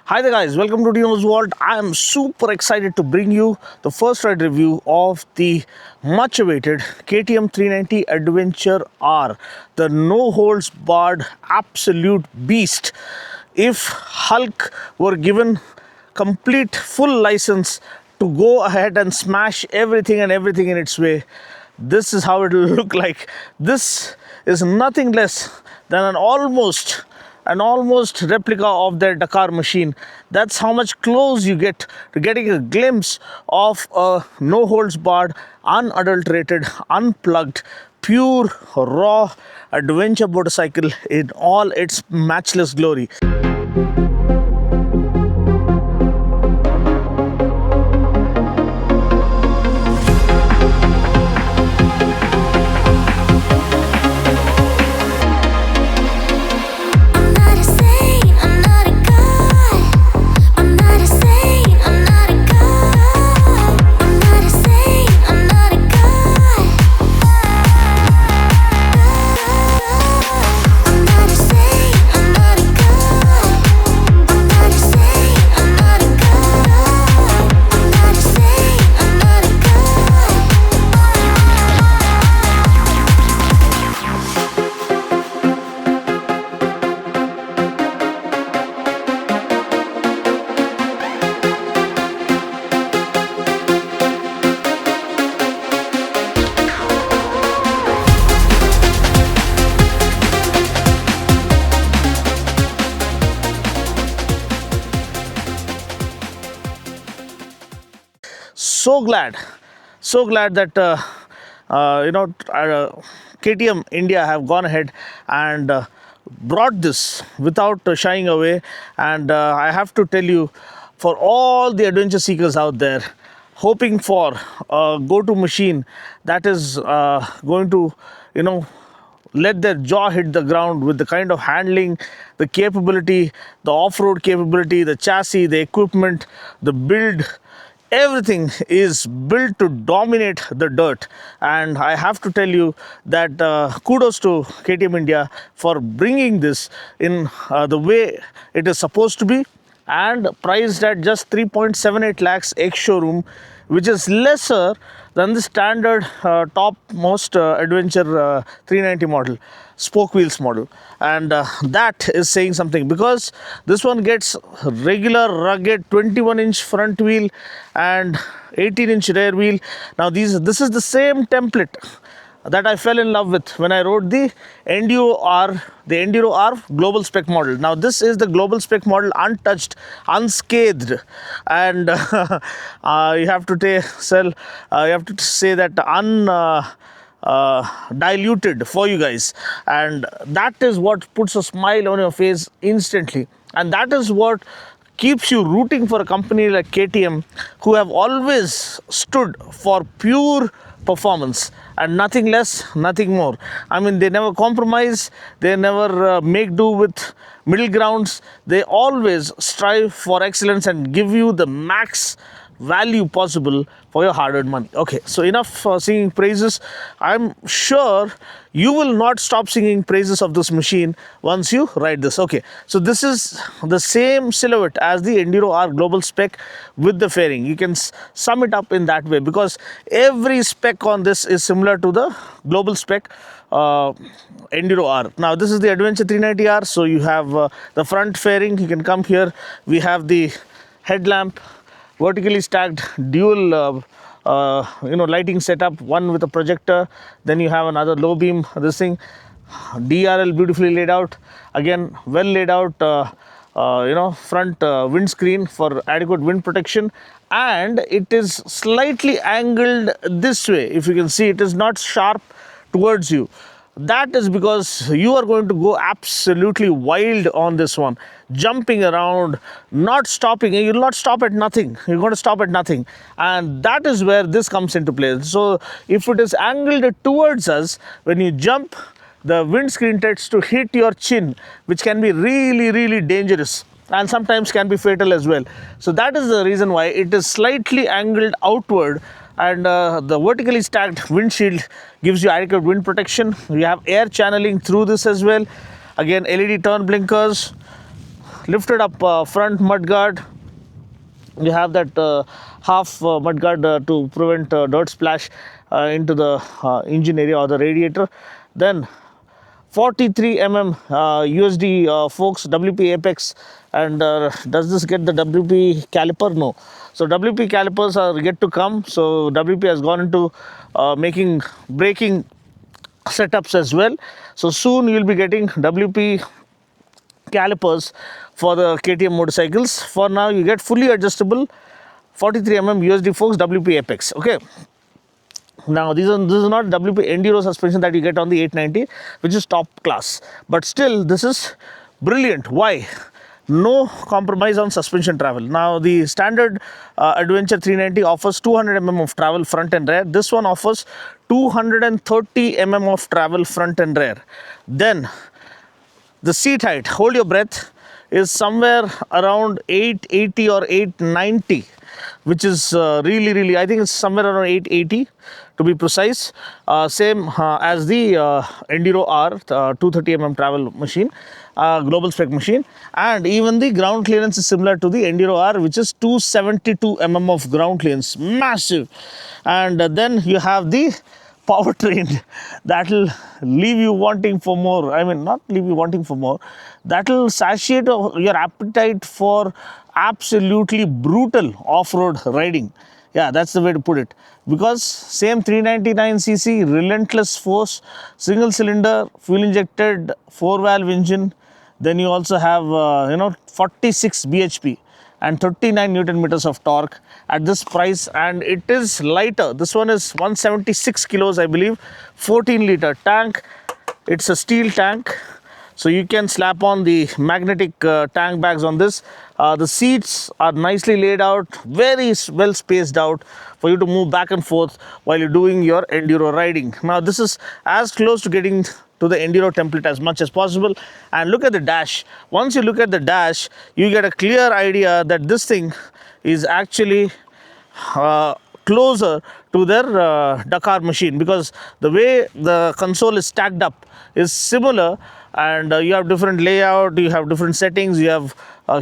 Hi there guys, welcome to Dino's World. I am super excited to bring you the first ride review of the much awaited KTM 390 Adventure R, the no holds barred absolute beast. If Hulk were given complete full license to go ahead and smash everything in its way, this is how it will look like. This is nothing less than an almost replica of their Dakar machine. That's how much close you get to getting a glimpse of a no holds barred, unadulterated, unplugged, pure raw adventure motorcycle in all its matchless glory. So glad that KTM India have gone ahead and brought this without shying away. And I have to tell you, for all the adventure seekers out there hoping for a go-to machine that is going to let their jaw hit the ground with the kind of handling, the capability, the off-road capability, the chassis, the equipment, the build, everything is built to dominate the dirt. And I have to tell you that kudos to KTM India for bringing this in the way it is supposed to be, and priced at just 3.78 lakhs ex-showroom, which is lesser than the standard topmost adventure 390 model, spoke wheels model. And that is saying something, because this one gets regular rugged 21-inch front wheel and 18-inch rear wheel. Now this is the same template that I fell in love with when I rode the Enduro R global spec model. Now this is the global spec model, untouched, unscathed, and you have to say that diluted for you guys, and that is what puts a smile on your face instantly, and that is what keeps you rooting for a company like KTM, who have always stood for pure performance and nothing less, nothing more. I mean, they never compromise, they never make do with middle grounds. They always strive for excellence and give you the max value possible for your hard-earned money. Okay, so enough singing praises. I'm sure you will not stop singing praises of this machine once you ride this. Okay, so this is the same silhouette as the Enduro R global spec with the fairing. You can sum it up in that way, because every spec on this is similar to the global spec Enduro R. Now this is the Adventure 390R, so you have the front fairing. You can come here. We have the headlamp, vertically stacked dual lighting setup, one with a projector. Then you have another low beam, this thing, DRL beautifully laid out, again well laid out front windscreen for adequate wind protection, and it is slightly angled this way. If you can see, it is not sharp towards you. That is because you are going to go absolutely wild on this one, jumping around, not stopping. You will not stop at nothing. You're going to stop at nothing. And that is where this comes into play. So if it is angled towards us, when you jump, the windscreen tends to hit your chin, which can be really, really dangerous and sometimes can be fatal as well. So that is the reason why it is slightly angled outward, and the vertically stacked windshield gives you adequate wind protection. You have air channeling through this as well. Again, LED turn blinkers, lifted up front mudguard. You have that half mudguard to prevent dirt splash into the engine area or the radiator. Then 43 USD forks, WP apex, and does this get the WP caliper? No. So WP calipers are yet to come. So WP has gone into making braking setups as well. So soon you will be getting WP calipers for the KTM motorcycles. For now you get fully adjustable 43 USD forks, WP apex. Okay. Now this is not WP Enduro suspension that you get on the 890, which is top class, but still this is brilliant. Why? No compromise on suspension travel. Now the standard Adventure 390 offers 200 of travel front and rear. This one offers 230 of travel front and rear. Then the seat height, hold your breath, is somewhere around 880 or 890, which is really, I think it's somewhere around 880 to be precise. Same as the Enduro R 230 travel machine, global spec machine, and even the ground clearance is similar to the Enduro R, which is 272 of ground clearance, massive. And then you have the powertrain that will leave you wanting for more. I mean, not leave you wanting for more, that will satiate your appetite for absolutely brutal off-road riding. Yeah, that's the way to put it, because same 399cc relentless force, single cylinder fuel injected 4-valve engine. Then you also have 46 bhp and 39 Newton meters of torque at this price, and it is lighter. This one is 176 kilos, I believe, 14-liter tank. It's a steel tank, so you can slap on the magnetic tank bags on this. The seats are nicely laid out, very well spaced out for you to move back and forth while you're doing your enduro riding. Now this is as close to getting to the enduro template as much as possible. And look at the dash. Once you look at the dash, you get a clear idea that this thing is actually closer to their Dakar machine, because the way the console is stacked up is similar, and you have different layout, you have different settings. You have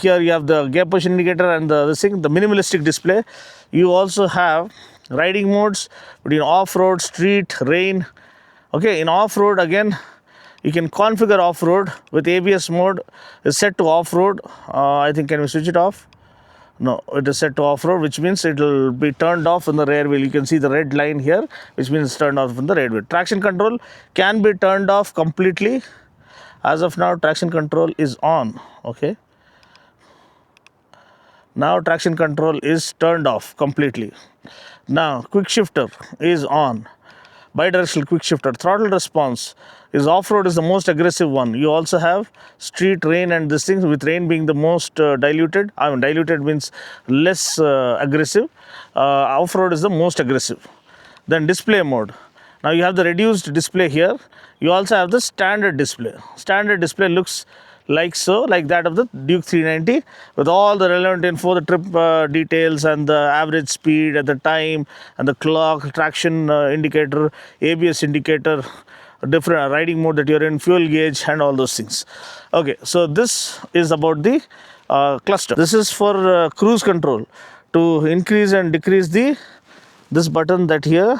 here you have the gear position indicator and the minimalistic display. You also have riding modes between off-road, street, rain. Okay, in off-road, again, you can configure off-road with ABS mode is set to off-road. I think, can we switch it off? No, it is set to off-road, which means it will be turned off in the rear wheel. You can see the red line here, which means it's turned off in the rear wheel. Traction control can be turned off completely. As of now, traction control is on. Okay. Now traction control is turned off completely. Now quick shifter is on. Bidirectional quick shifter. Throttle response is off-road is the most aggressive one. You also have street, rain, and this thing, with rain being the most diluted. I mean, diluted means less aggressive. Off-road is the most aggressive. Then display mode. Now you have the reduced display here. You also have the standard display. Standard display looks like so, like that of the Duke 390, with all the relevant info, the trip details and the average speed at the time, and the clock, traction indicator, ABS indicator, different riding mode that you're in, fuel gauge, and all those things. Okay, so this is about the cluster. This is for cruise control, to increase and decrease this button that here.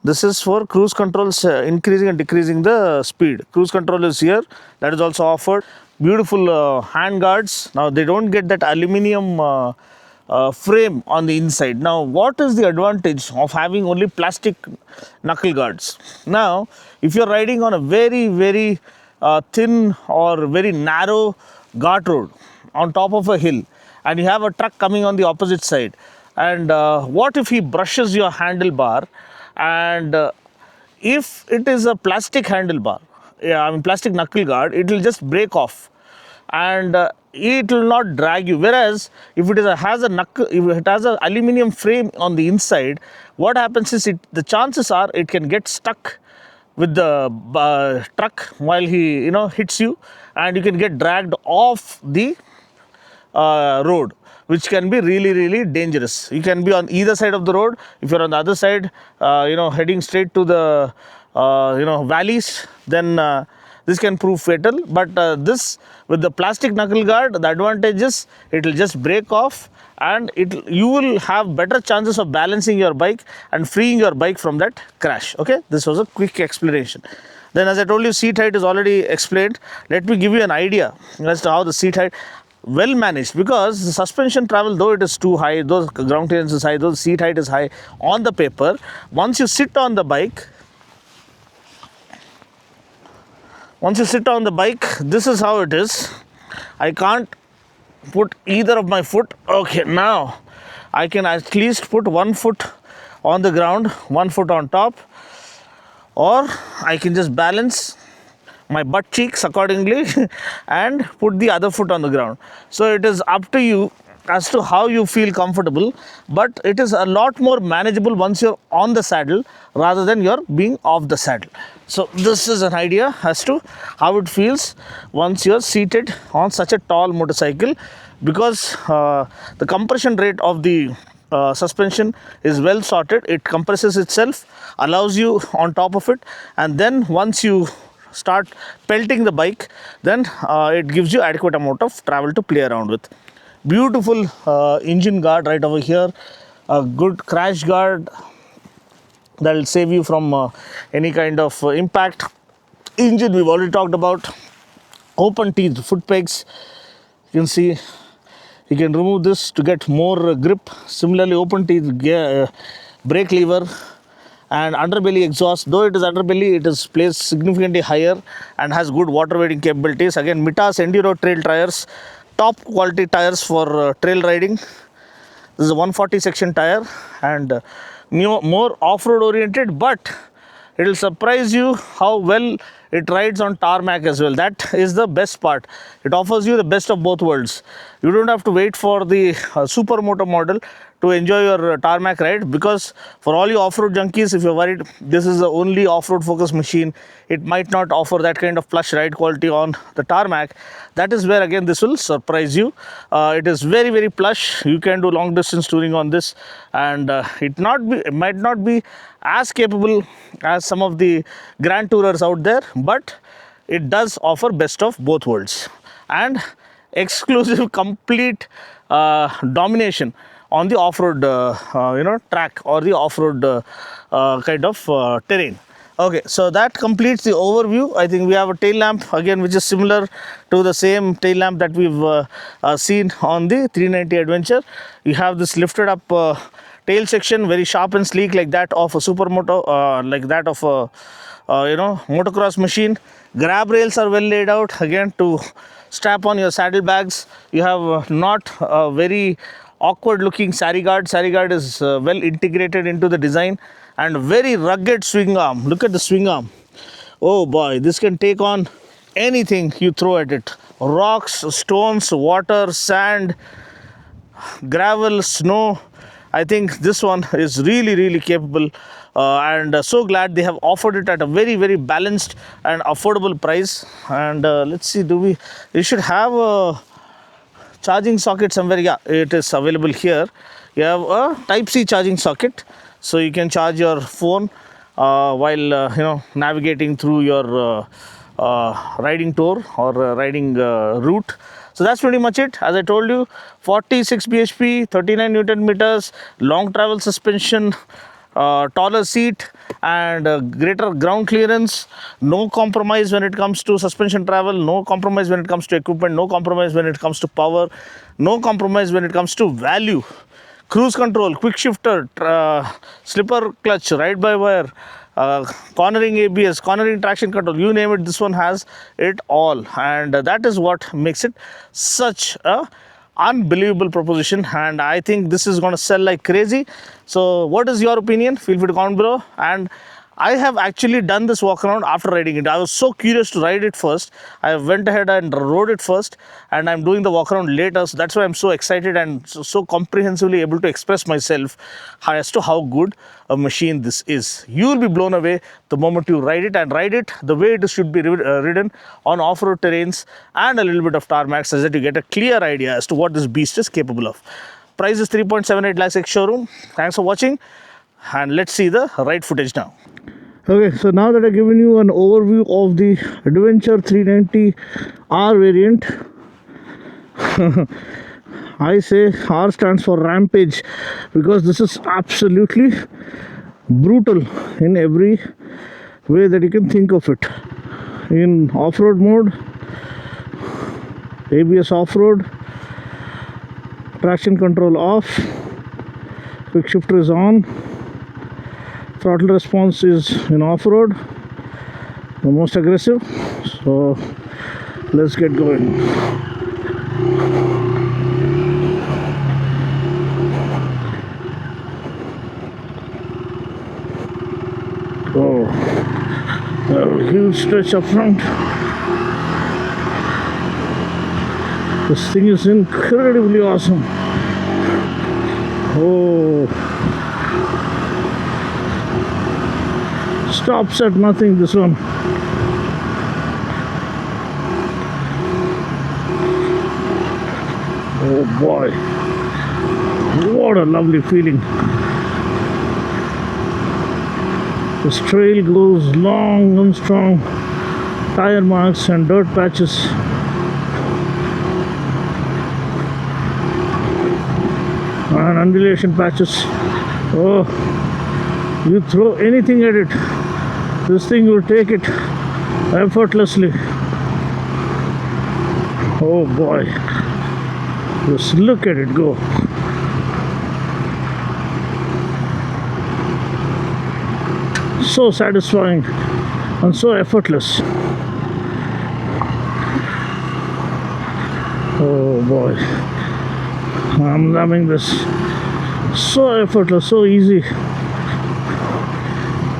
This is for cruise controls, increasing and decreasing the speed. Cruise control is here, that is also offered. Beautiful hand guards. Now they don't get that aluminium frame on the inside. Now what is the advantage of having only plastic knuckle guards? Now if you're riding on a very thin or very narrow guard road on top of a hill, and you have a truck coming on the opposite side, and what if he brushes your handlebar? And if it is a plastic handlebar, plastic knuckle guard, it will just break off, and it will not drag you. Whereas if it has an aluminium frame on the inside, what happens is the chances are it can get stuck with the truck while he hits you, and you can get dragged off the road, which can be really dangerous. You can be on either side of the road. If you're on the other side, heading straight to the valleys, then this can prove fatal. But this with the plastic knuckle guard, the advantage is it will just break off, and you will have better chances of balancing your bike and freeing your bike from that crash. Okay, this was a quick explanation. Then, as I told you, seat height is already explained. Let me give you an idea as to how the seat height well managed, because the suspension travel, though it is too high, though ground clearance is high, though the seat height is high on the paper, once you sit on the bike, this is how it is. I can't put either of my foot. Okay, now I can at least put one foot on the ground, one foot on top, or I can just balance my butt cheeks accordingly and put the other foot on the ground. So it is up to you as to how you feel comfortable, but it is a lot more manageable once you're on the saddle rather than you're being off the saddle. So this is an idea as to how it feels once you're seated on such a tall motorcycle, because the compression rate of the suspension is well sorted. It compresses itself, allows you on top of it, and then once you start pelting the bike, then it gives you adequate amount of travel to play around with. Beautiful engine guard right over here, a good crash guard that will save you from any kind of impact. Engine we've already talked about. Open teeth foot pegs, you can see you can remove this to get more grip. Similarly, open teeth brake lever, and underbelly exhaust. Though it is underbelly, it is placed significantly higher and has good water wading capabilities. Again, Mitas Enduro trail tires, top quality tires for trail riding. This is a 140 section tire, and more off-road oriented, but it will surprise you how well it rides on tarmac as well. That is the best part. It offers you the best of both worlds. You don't have to wait for the supermoto model to enjoy your tarmac ride, because for all you off-road junkies, if you're worried this is the only off-road focused machine, it might not offer that kind of plush ride quality on the tarmac. That is where again this will surprise you. It is very, very plush. You can do long distance touring on this, and it might not be as capable as some of the grand tourers out there, but it does offer best of both worlds and exclusive complete domination on the off-road track or the off-road kind of terrain. Okay, so that completes the overview. I think we have a tail lamp again, which is similar to the same tail lamp that we've seen on the 390 Adventure. You have this lifted up tail section, very sharp and sleek, like that of a supermoto, like that of a motocross machine. Grab rails are well laid out again to strap on your saddlebags. You have not a very awkward looking sari guard. Sari guard is well integrated into the design, and very rugged swing arm. Look at the swing arm. Oh boy, this can take on anything you throw at it. Rocks, stones, water, sand, gravel, snow. I think this one is really, really capable, and so glad they have offered it at a very, very balanced and affordable price. And let's see, you should have a charging socket somewhere. Yeah, it is available here. You have a Type-C charging socket, so you can charge your phone while navigating through your riding tour or riding route. So that's pretty much it. As I told you, 46 bhp, 39 Newton meters, long travel suspension, taller seat, and greater ground clearance. No compromise when it comes to suspension travel, no compromise when it comes to equipment, no compromise when it comes to power, no compromise when it comes to value. Cruise control, quick shifter, slipper clutch, ride-by-wire, cornering ABS, cornering traction control, you name it, this one has it all. And that is what makes it such a unbelievable proposition, and I think this is going to sell like crazy. So what is your opinion? Feel free to comment below. And I have actually done this walk around after riding it. I was so curious to ride it first. I went ahead and rode it first, and I'm doing the walk around later. So that's why I'm so excited and so comprehensively able to express myself as to how good a machine this is. You will be blown away the moment you ride it, and ride it the way it should be ridden on off-road terrains and a little bit of tarmac, so that you get a clear idea as to what this beast is capable of. Price is 3.78 lakhs ex showroom. Thanks for watching, and let's see the ride footage now. Okay, so now that I've given you an overview of the Adventure 390R variant, I say R stands for Rampage because this is absolutely brutal in every way that you can think of it. In off-road mode, ABS off-road, traction control off, quick shifter is on, throttle response is in off-road, the most aggressive. So let's get going. Oh, a huge stretch up front. This thing is incredibly awesome. Oh, stops at nothing, this one. Oh boy, what a lovely feeling. This trail goes long and strong, tire marks and dirt patches. And undulation patches. Oh, you throw anything at it, this thing will take it effortlessly. Oh boy, just look at it go. So satisfying and so effortless. Oh boy, I'm loving this. So effortless, so easy.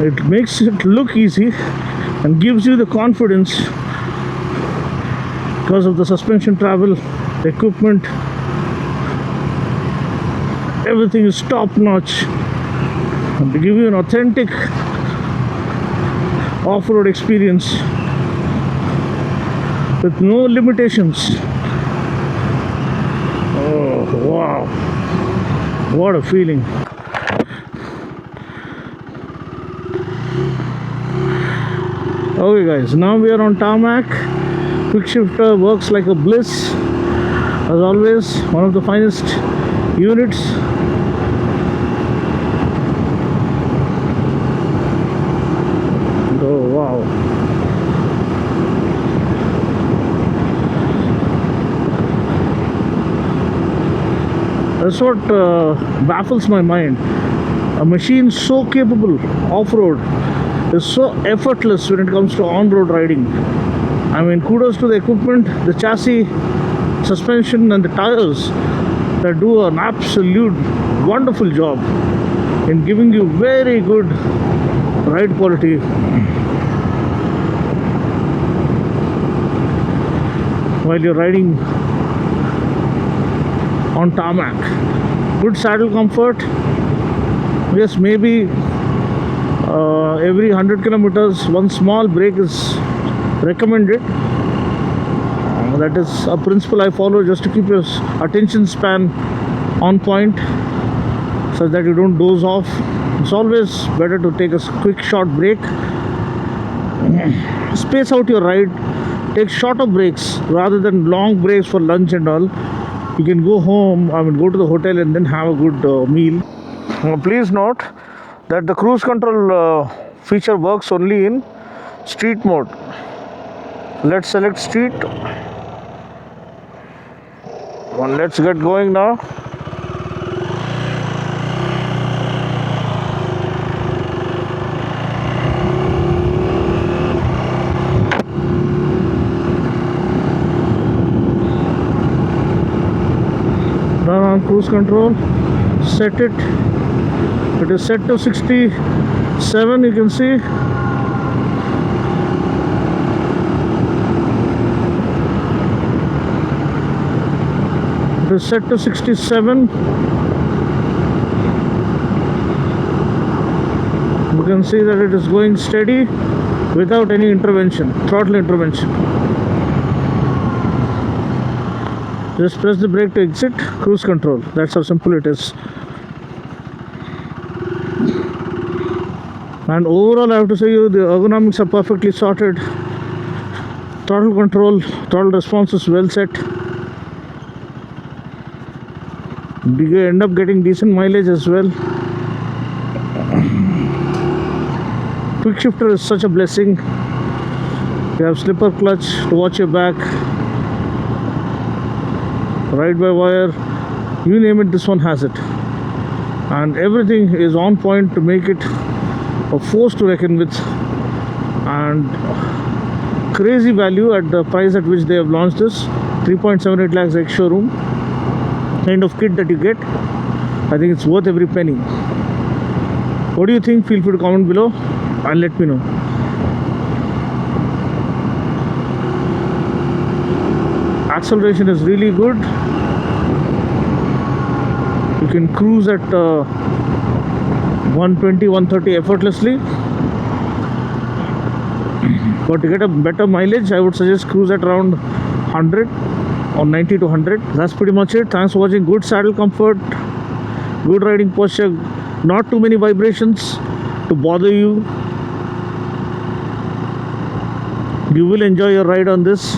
It makes it look easy and gives you the confidence because of the suspension travel, the equipment, everything is top notch, and to give you an authentic off-road experience with no limitations. Oh wow, what a feeling. Okay guys, now we are on tarmac. Quick shifter works like a bliss. As always, one of the finest units. Oh wow. That's what baffles my mind. A machine so capable off-road is so effortless when it comes to on-road riding. I mean, kudos to the equipment, the chassis, suspension and the tires that do an absolute wonderful job in giving you very good ride quality. While you're riding on tarmac. Good saddle comfort. Yes, maybe every 100 kilometers one small brake is recommended. That is a principle I follow just to keep your attention span on point so that you don't doze off. It's always better to take a quick short break. Space out your ride. Take shorter breaks rather than long breaks for lunch and all. You can go home, go to the hotel and then have a good meal. Please note that the cruise control feature works only in street mode. Let's select street. Let's get going now. Run on cruise control. Set it. It is set to 67, you can see. It is set to 67. You can see that it is going steady without any intervention, throttle intervention. Just press the brake to exit cruise control. That's how simple it is. And overall, I have to say you, the ergonomics are perfectly sorted. Throttle control, throttle response is well set. You end up getting decent mileage as well. Quick shifter is such a blessing. You have slipper clutch to watch your back. Ride by wire, you name it, this one has it. And everything is on point to make it a force to reckon with. And crazy value at the price at which they have launched this. 3.78 lakhs ex showroom kind of kit that you get. I think it's worth every penny. What do you think? Feel free to comment below and let me know. Acceleration is really good. You can cruise at 120, 130 effortlessly. But to get a better mileage, I would suggest cruise at around 100 or 90 to 100. That's pretty much it. Thanks for watching. Good saddle comfort, good riding posture, not too many vibrations to bother you. You will enjoy your ride on this.